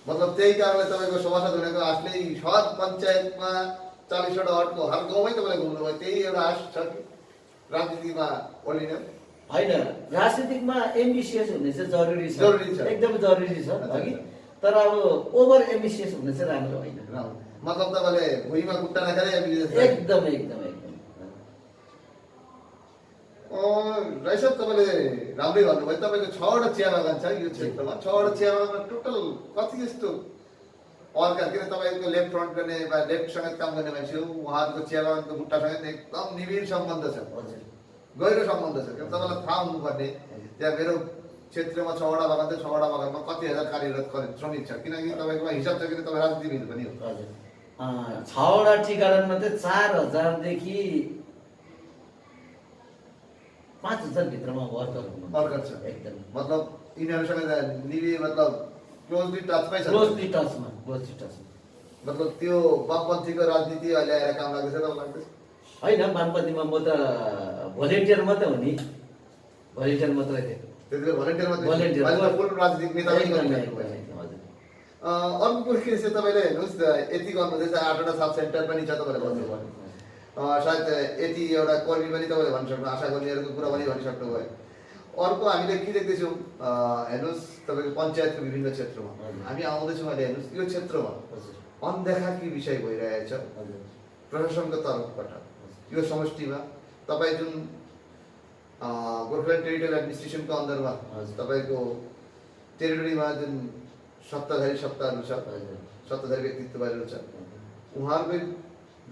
मतलब त्यही कारणले तपाईँको सभासद हुनेको आशले हर पञ्चायतमा 40वटा वार्डको हर गाउँमै तपाईँले घुम्नुभयो, त्यही एउटा आश छ कि राजनीतिमा ओर्लिने? होइन, राजनीतिकमा एम्बिसियस हुने चाहिँ जरुरी छ, एकदम जरुरी छ हगि, तर अब ओभर एम्बिसियस हुने चाहिँ राम्रो होइन। मतलब तपाईँले भुइँमा खुट्टा नखाएर एकदम। राई साहब, तपाईँले राम्रै भन्नुभयो, तपाईँको 6वटा चिया बगान छ यो क्षेत्रमा। 6वटा चिया बगानमा टोटल कति जस्तो अर्का, किन तपाईँको लेफ्ट फ्रन्ट गर्ने वा लेफ्टसँग काम गर्ने मान्छे हो, उहाँहरूको चिया बगानको बुट्टासँग एकदम निबिड सम्बन्ध छ, गहिरो सम्बन्ध छ। तपाईँलाई थाहा हुनुपर्ने, त्यहाँ मेरो क्षेत्रमा 6वटा बगान छ, 6वटा बगानमा कति हजार कार्यरत श्रमिक छ, किनकि तपाईँकोमा हिसाब छ, किन तपाईँ राजनीतिविद पनि हो। 6वटा टी गार्डनमा चाहिँ 4000 देखि 5,000 भित्रमा वर्कर वर्कर छ एकदम मतलब यिनीहरूसँग निबी मतलब क्लोजली टचमै छ क्लोजली टचमा मतलब त्यो वामपन्थीको राजनीति अहिले आएर काम लाग्दैछ त लाग्दैछ होइन वामपन्थीमा म त भोलिन्टियर मात्रै हो नि भोलिन्टियर मात्रै थियो त्यतिबेला भलन्टियर मात्रै Volunteer. अहिले त फुल राजनीतिक नेता पनि एकदमै, गर्नुभएको एकदमै, भयो। हजुर अर्को कुरो के छ तपाईँले हेर्नुहोस् यति गर्नुहुँदैछ 8वटा सब सेन्टर पनि छ तपाईँले भन्नुभयो सायद यति एउटा कर्मी पनि तपाईँले भनिसक्नु आशा कर्मीहरूको कुरा पनि भनिसक्नुभयो अर्को हामीले के देख्दैछौँ हेर्नुहोस् तपाईँको पञ्चायतको विभिन्न क्षेत्रमा हजुर। हामी आउँदैछौँ अहिले हेर्नुहोस् यो क्षेत्रमा हजुर अनदेखा के विषय भइरहेछ हजुर प्रशासनको तर्फबाट यो समष्टिमा तपाईँ जुन गोर्खाल्यान्ड टेरिटोरियल एडमिनिस्ट्रेसनको अन्दरमा हजुर। तपाईँको टेरिटोरीमा जुन सत्ताधारी सत्ताहरू छ हजुर सत्ताधारी व्यक्तित्वहरू छ उहाँहरूकै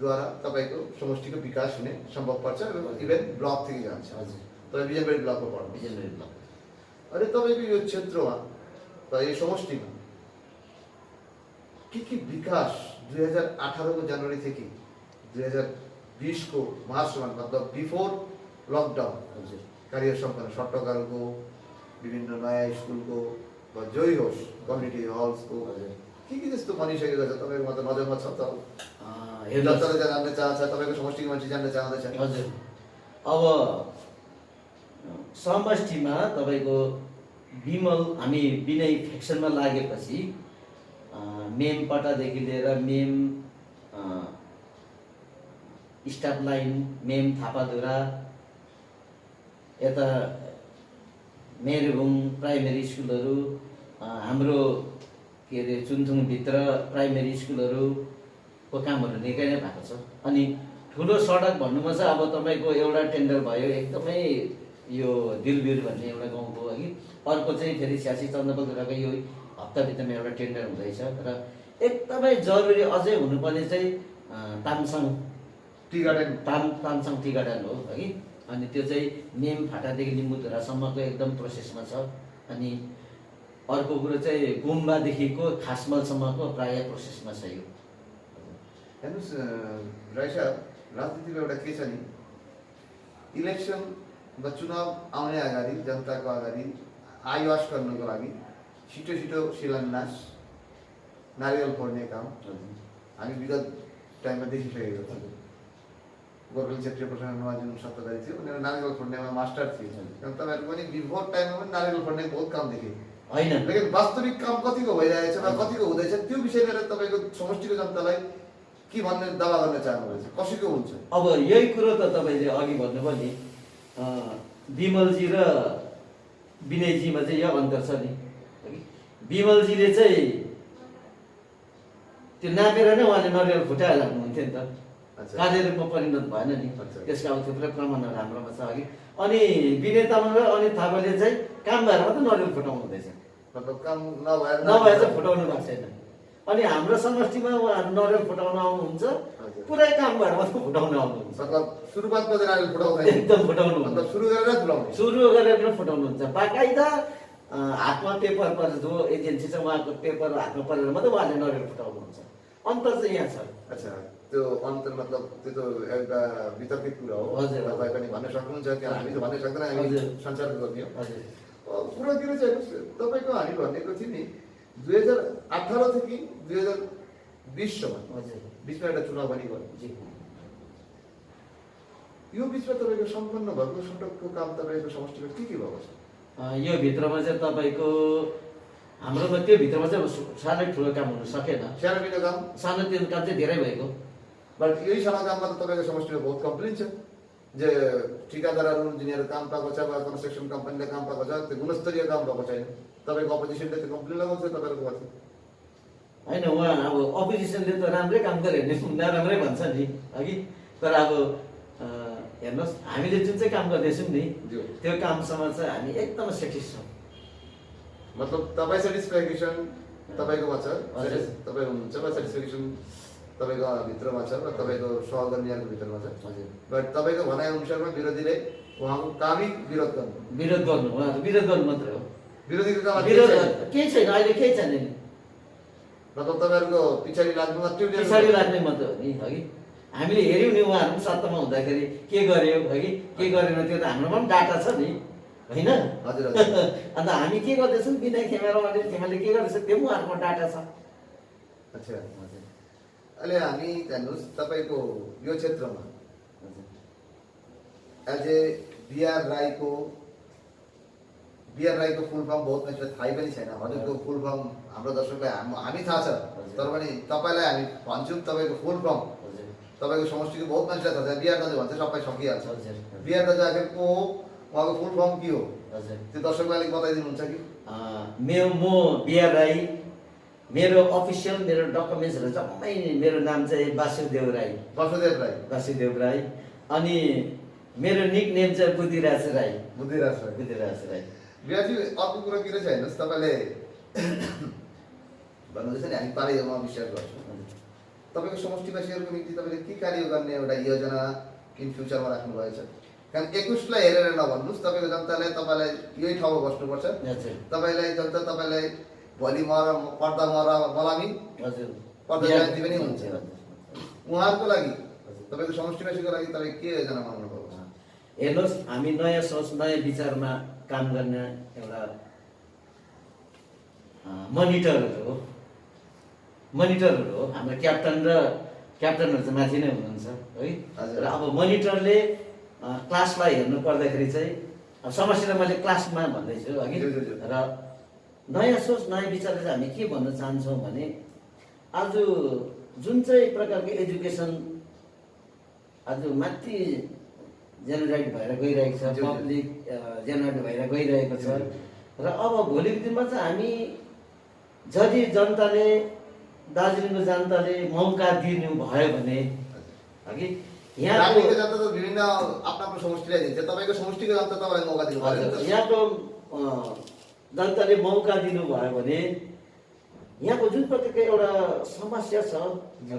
द्वारा तपाईँको समष्टिको विकास हुने सम्भव पर्छ र इभेन ब्लकदेखि जान्छ हजुर तपाईँ बिजनबारी ब्लकमा पढ्नु बिजनबारी ब्लक अनि तपाईँको यो क्षेत्रमा र यो समष्टिमा के विकास 2018को जनवरीदेखि 2020को मार्चमा मतलब बिफोर लकडाउन हजुर कार्य सम्पन्न सट्टकहरूको विभिन्न नयाँ स्कुलको वा जोइ होस् कम्युनिटी हल्सको हजुर के त्यस्तो बनिसकेको छ तपाईँको मतलब नजरमा छ त हेर्नुहोस् जनताले जान्न चाहन्छ तपाईँको समष्टिको मान्छे जान्न चाहँदैछ हजुर अब समष्टिमा तपाईँको विमल हामी विनय फेक्सनमा लागेपछि मेम पटादेखि लिएर मेम स्टाफ लाइन मेम थापाधुरा यता मेरुबुङ प्राइमेरी स्कुलहरू हाम्रो के अरे चुन्थुङभित्र प्राइमेरी स्कुलहरूको कामहरू निकै नै भएको छ अनि ठुलो सडक भन्नुमा चाहिँ अब तपाईँको एउटा टेन्डर भयो एकदमै यो दिलबिर भन्ने एउटा गाउँको अघि अर्को चाहिँ फेरि स्यासी चन्द्रबलधुराको यो हप्ताभित्रमा एउटा टेन्डर हुँदैछ र एकदमै जरुरी अझै हुनुपर्ने चाहिँ तामसाङ टी गार्डन तामसाङ टी गार्डन हो है अनि त्यो चाहिँ मेम फाटादेखि लिम्बुधुरासम्मको एकदम प्रोसेसमा छ अनि अर्को कुरो चाहिँ गुम्बादेखिको खासमलसम्मको प्रायः प्रोसेसमा छ यो हेर्नुहोस् राई साहब राजनीतिमा एउटा के छ नि इलेक्सन वा चुनाव आउने अगाडि जनताको अगाडि आश्वास गर्नको लागि छिटो छिटो शिलान्यास नारियल फोड्ने काम हामी विगत टाइममा देखिसकेको छौँ गोर्खाल्यान्ड क्षेत्रीय प्रशासनमा जुन सत्ताधारी थियो उनीहरू नारियल फोड्नेमा मास्टर थिए कारण तपाईँहरू पनि बिफोर टाइममा पनि नारियल फोड्ने बहुत काम देखेँ होइन लेकिन वास्तविक काम कतिको भइरहेछ वा कतिको हुँदैछ त्यो विषय लिएर तपाईँको समष्टिको जनतालाई के भन्ने दावा गर्न चाहनुहुन्छ कसैको हुन्छ अब यही कुरो त तपाईँले अघि भन्नुभयो नि विमलजी र विनयजीमा चाहिँ यो अन्तर छ नि विमलजीले चाहिँ त्यो नापेर नै उहाँले नरियल फुटाएर हाल्नुहुन्थ्यो नि त अच्छा। कार्यरूपमा परिणत भएन नि अच्छा। त्यसका अब थुप्रै प्रमाणहरू हाम्रोमा छ अघि अनि विनय तामाङ र अनित थापाले चाहिँ काम भएर मात्रै नरियल फुटाउनु हुँदैछ मतलब काम नभएर चाहिँ फुटाउनु भएको छैन अनि हाम्रो समष्टिमा उहाँहरू नरियल फुटाउन आउनुहुन्छ हजुर। पुरै काम भएर मात्रै फुटाउन आउनुहुन्छ मतलब सुरुवातमा चाहिँ नारियल फुटाउँदैन एकदम फुटाउनु मतलब सुरु गरेर फुटाउने सुरु गरेर पनि फुटाउनुहुन्छ बाकाइदा हातमा पेपर परेर जो एजेन्सी छ उहाँको पेपर हातमा परेर मात्रै उहाँले नरियल फुटाउनुहुन्छ अन्तर चाहिँ यहाँ छ अच्छा त्यो अन्तर मतलब त्यो त एउटा वितर्कित कुरा हो हजुर। तपाईँ पनि भन्न सक्नुहुन्छ कि हामी त भन्न सक्दैन हामी हजुर। संसार गर्ने हो हजुर कुरातिर चाहिँ हेर्नुहोस् तपाईँको हामी भनेको थियो नि 2018 देखि 2020सम्म हजुर बिचमा एउटा चुनाव पनि गर्यो जी यो बिचमा तपाईँको सम्पन्न भएको सडकको काम तपाईँको समष्टिमा के भएको छ यो भित्रमा चाहिँ तपाईँको हाम्रोमा त्यो भित्रमा चाहिँ सानै ठुलो काम हुन सकेन सानोतिनो काम सानो त्यो काम चाहिँ धेरै भएको बट यही सानो काममा त तपाईँको समष्टिमा बहुत कम्प्लेन छ जे ठिकादारहरू जिनीहरू काम पाएको छ वा कन्स्ट्रक्सन कम्पनीले काम पाएको छ त्यो गुणस्तरीय काम भएको छैन तपाईँको अपोजिसनले त्यो कम्प्लेन लगाउँछ तपाईँहरूको माथि होइन उहाँ अब अपोजिसनले त राम्रै काम गऱ्यो भने नराम्रै भन्छ नि अघि तर अब हेर्नुहोस् हामीले जुन चाहिँ काम गर्दैछौँ नि ज्यू। त्यो कामसँग चाहिँ हामी एकदम सेटिस छौँ मतलब तपाईँ सेटिस्फ्याक्सन तपाईँकोमा छ हजुर। तपाईँ हुनुहुन्छ वा सेटिस्फ्याक्सन तपाईँको भित्रमा छ वा तपाईँको सहकर्मीहरूको भित्रमा छ हजुर बट तपाईँको भनाइअनुसारमा विरोधीले उहाँको कामै विरोध गर्नु विरोध गर्नु उहाँहरू विरोध गर्नु मात्रै हो विरोधीको काम विरोध केही छैन अहिले केही छैन नि मतलब तपाईँहरूको पछाडि लाग्नु मात्रै पछाडि लाग्ने मात्रै हो नि अघि हामीले हेऱ्यौँ नि उहाँहरू पनि सत्तामा हुँदाखेरि के गर्यो है के गरेन त्यो त हाम्रोमा पनि डाटा छ नि होइन हजुर हजुर अन्त हामी के गर्दैछौँ बिना खेमेर अनिल खेमाले के गर्दैछ त्यो पनि उहाँहरूको डाटा छ अच्छा अहिले हामी हेर्नुहोस् तपाईँको यो क्षेत्रमा एज ए बिआर राईको फुल फर्म बहुत मान्छेलाई थाहै पनि छैन हजुरको फुल फर्म हाम्रो दर्शकलाई हामी थाहा छ तर पनि तपाईँलाई हामी भन्छौँ तपाईँको फुल फर्म तपाईँको समष्टिको बहुत मान्छेलाई थाहा छ बिआर दाजु भन्छ सबै सकिहाल्छ बिआर दाजु आखिर को हो उहाँको फुल फर्म के हो त्यो दर्शकलाई अलिक बताइदिनुहुन्छ कि म बिआर राई मेरो अफिसियल मेरो डकुमेन्ट्सहरू जम्मै मेरो नाम चाहिँ वासुदेव राई वासुदेव राई अनि मेरो निक नेम चाहिँ बुद्धिराज राई बिहाजी अर्को कुरो के रहेछ हेर्नुहोस् तपाईँले भन्नुहुँदैछ नि हामी पालैमा विश्वास गर्छौँ तपाईँको समष्टिवासीहरूको निम्ति तपाईँले के कार्य गर्ने एउटा योजना इन फ्युचरमा राख्नुभएछ कारण 21लाई हेरेर नभन्नुहोस् तपाईँको जनतालाई तपाईँलाई यही ठाउँमा बस्नुपर्छ तपाईँलाई जनता तपाईँलाई भोलि पर्दा मलामी पर्दा जयन्ती पनि हुन्छ उहाँहरूको लागि तपाईँको समष्टिवासीको लागि तपाईँ के योजना बनाउनु भएको छ हेर्नुहोस् हामी नयाँ सोच नयाँ विचारमा काम गर्ने एउटा मोनिटरहरू हो हाम्रो क्याप्टनहरू चाहिँ माथि नै हुनुहुन्छ है र अब मोनिटरले क्लासलाई हेर्नु पर्दाखेरि चाहिँ अब समस्यालाई मैले क्लासमा भन्दैछु अघि र नयाँ सोच नयाँ विचारले चाहिँ हामी के भन्न चाहन्छौँ भने आज जुन चाहिँ प्रकारको एजुकेसन आज माथि जेनेरेट भएर गइरहेको छ पब्लिक जेनेरेट भएर गइरहेको छ र अब भोलिको दिनमा चाहिँ हामी यदि जनताले दार्जिलिङको जनताले मौका दिनु भयो भने अघि यहाँको जनता त विभिन्न आफ्नो समष्टिलाई दिन्छ तपाईँको समष्टिको जनता तपाईँलाई मौका दिनु भयो यहाँको जनताले मौका दिनुभयो भने यहाँको जुन प्रकारको एउटा समस्या छ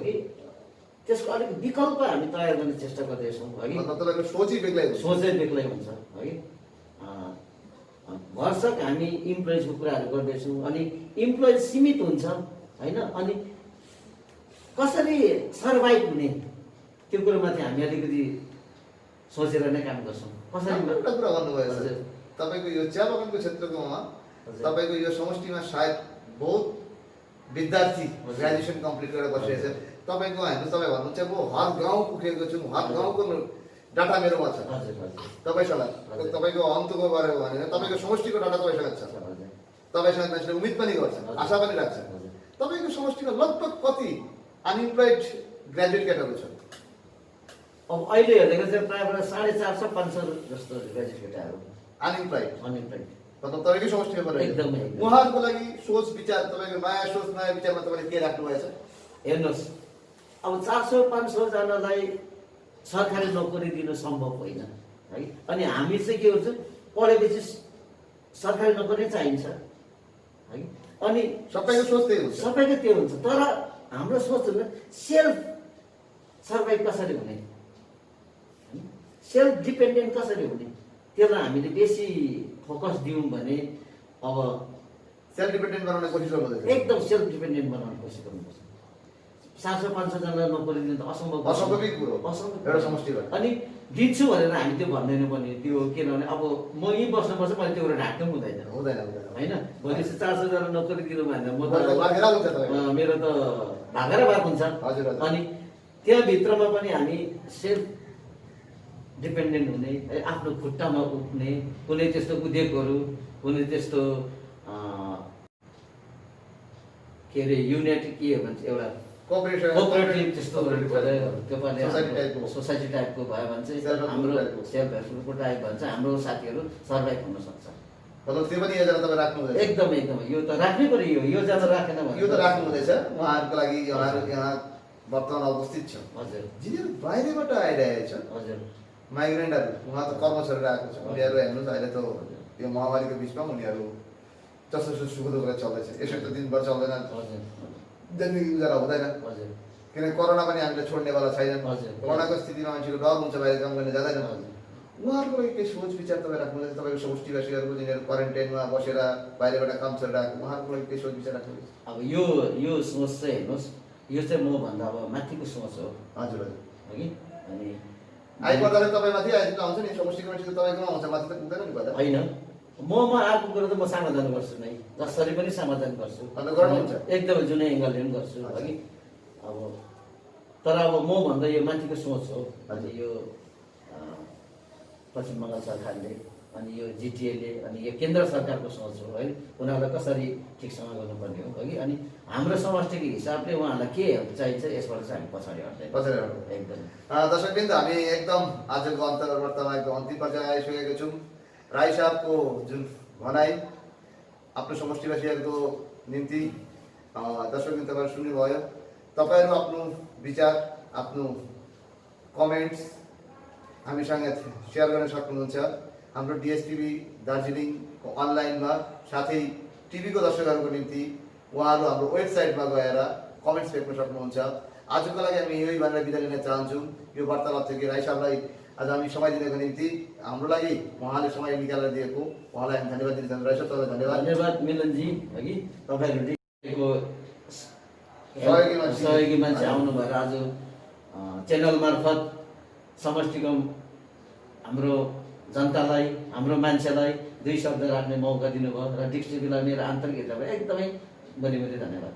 कि त्यसको अलिक विकल्प हामी तयार गर्ने चेष्टा गर्दैछौँ है तपाईँको सोचै बेग्लै हुन्छ है भरसक हामी इम्प्लोइजको कुराहरू गर्दैछौँ अनि इम्प्लोइज सीमित हुन्छ होइन अनि कसरी सर्भाइभ हुने त्यो कुरोमाथि हामी अलिकति सोचेर नै काम गर्छौँ कसरी एउटा कुरा गर्नुभयो तपाईँको यो चिया बगानको क्षेत्रकोमा तपाईँको यो समष्टिमा सायद बहुत विद्यार्थी ग्रेजुएसन कम्प्लिट गरेर बसिरहेछ तपाईँको हेर्नुहोस् तपाईँ भन्नुहुन्छ म हर गाउँ पुगेको छु हर गाउँको डाटा मेरोमा छ तपाईँसँग तपाईँको अन्तको गऱ्यो भने तपाईँको समष्टिको डाटा तपाईँसँग छ तपाईँसँग मान्छेले उम्मिद पनि गर्छ आशा पनि राख्छ तपाईँको समष्टिमा लगभग कति अनइम्प्लोइड ग्रेजुएट केटाहरू छ अब अहिले हेर्दाखेरि चाहिँ प्रायः 450-500 जस्तो ग्रेजुएट केटाहरू अनइम्प्लोइड मतलब तपाईँकै समष्टिमा परेको एकदमै उहाँहरूको लागि सोच विचार तपाईँको नयाँ सोच नयाँ विचारमा तपाईँले के राख्नु भएछ हेर्नुहोस् अब 400-500 जनालाई सरकारी नोकरी दिनु सम्भव होइन है अनि हामी चाहिँ के हुन्छ पढेपछि सरकारी नोकरी चाहिन्छ है अनि सबैको सोच त्यही हुन्छ तर हाम्रो सोच हुन्छ सेल्फ सर्भाइभ कसरी हुने सेल्फ डिपेन्डेन्ट कसरी हुने त्यसलाई हामीले बेसी फोकस दियौँ भने अब सेल्फ डिपेन्डेन्ट बनाउने कोसिस गर्नुपर्छ एकदम सेल्फ डिपेन्डेन्ट बनाउने कोसिस गर्नुपर्छ 400-500 जना नोकरी दिनु त असम्भविक कुरो एउटा समष्टिबाट अनि दिन्छु भनेर हामी त्यो भन्दैनौँ भने त्यो किनभने अब म यहीँ बस्नुपर्छ मैले त्यो कुरा ढाक्नु हुँदैन होइन भोलि 400 जना नोकरी दिनु भनेर म त मेरो त भागेर भएको हुन्छ अनि त्यहाँभित्रमा पनि हामी सेल्फ डिपेन्डेन्ट हुने आफ्नो खुट्टामा उठ्ने कुनै त्यस्तो उद्योगहरू कुनै त्यस्तो के अरे युनिट के भन्छ एउटा कोअपरेटिभ त्यस्तो सोसाइटी टाइपको भयो भने चाहिँ हाम्रो सेल्फ हेल्प ग्रुपको टाइप भन्छ हाम्रो साथीहरू सर्भाइभ हुन सक्छ मतलब त्यो पनि योजना तपाईँ राख्नु हुँदैछ एकदमै यो त राख्नै पर्यो यो योजना राखेन भने यो त राख्नु हुँदैछ उहाँहरूको लागि उहाँहरू यहाँ वर्तमान उपस्थित छ हजुर जिनीहरू बाहिरबाट आइरहेको छ हजुर माइग्रेन्टहरू उहाँ त कर्म छोडेर आएको छ उनीहरू हेर्नुहोस् अहिले त यो महामारीको बिचमा उनीहरू जस्तो सुख दुःख चल्दैछ यसरी त दिनभर चल्दैन जिन्दगी गुजारा हुँदैन किनकि कोरोना पनि हामीले छोड्नेवाला छैन कोरोनाको स्थितिमा मान्छेको डर हुन्छ बाहिर काम गर्ने जाँदैन उहाँहरूको लागि केही सोच विचार तपाईँ राख्नुहुन्छ तपाईँको समष्टिवासीहरूको जिनीहरू क्वारेन्टाइनमा बसेर बाहिरबाट काम चलेर आएको उहाँहरूको लागि केही सोच विचार राख्नुहुन्छ अब यो सोच चाहिँ हेर्नुहोस् यो चाहिँ मभन्दा अब माथिको सोच हो हजुर है हगि अनि आइपर्दा तपाईँमाथि आउँछ नि समष्टि कमिटीको तपाईँकोमा आउँछ माथि त पुग्दैन नि पर्दा होइन म अर्को कुरो त म समाधान गर्छु नै जसरी पनि समाधान गर्छु अन्त गर्नुहुन्छ एकदमै जुनै एङ्गलले पनि गर्छु हगि अब तर अब म भन्दा यो माथिको सोच हो अनि यो पश्चिम बङ्गाल सरकारले अनि यो जिटिएले अनि यो केन्द्र सरकारको सोच हो है उनीहरूलाई कसरी ठिकसँग गर्नुपर्ने हो हगि अनि हाम्रो समष्टिको हिसाबले उहाँहरूलाई के चाहिन्छ यसबाट चाहिँ हामी पछाडि हट्दैन एकदम दर्शकवृन्द हामी एकदम आजको अन्तर्वार्तामा एकदम अन्तिम पर्याय आइसकेको छौँ राई साहबको जुन भनाइ आफ्नो समष्टिवासीहरूको निम्ति दर्शकवृन्द तपाईँहरू सुन्नुभयो तपाईँहरू आफ्नो विचार आफ्नो कमेन्ट्स हामीसँग सेयर गर्न सक्नुहुन्छ हाम्रो डिएसटिभी दार्जिलिङको अनलाइनमा साथै टिभीको दर्शकहरूको निम्ति उहाँहरू हाम्रो वेबसाइटमा गएर कमेन्ट्स लेख्न सक्नुहुन्छ आजको लागि हामी यही भनेर बिदा लिन चाहन्छौँ यो वार्तालाप थियो कि राई साहबलाई आज हामी समय दिनको निम्ति हाम्रो लागि उहाँले समय निकालेर दिएको उहाँलाई हामी धन्यवाद दिन चाहन्छौँ राई साहब तपाईँलाई धन्यवाद धन्यवाद मिलनजी हगि तपाईँहरूको सहयोगी सहयोगी मान्छे आउनु भएर आज च्यानल मार्फत समष्टिको हाम्रो जनतालाई हाम्रो मान्छेलाई दुई शब्द राख्ने मौका दिनुभयो र डिस्ट्रिक्टलाई मेरो आन्तरिक हिसाबले एकदमै बढी धन्यवाद।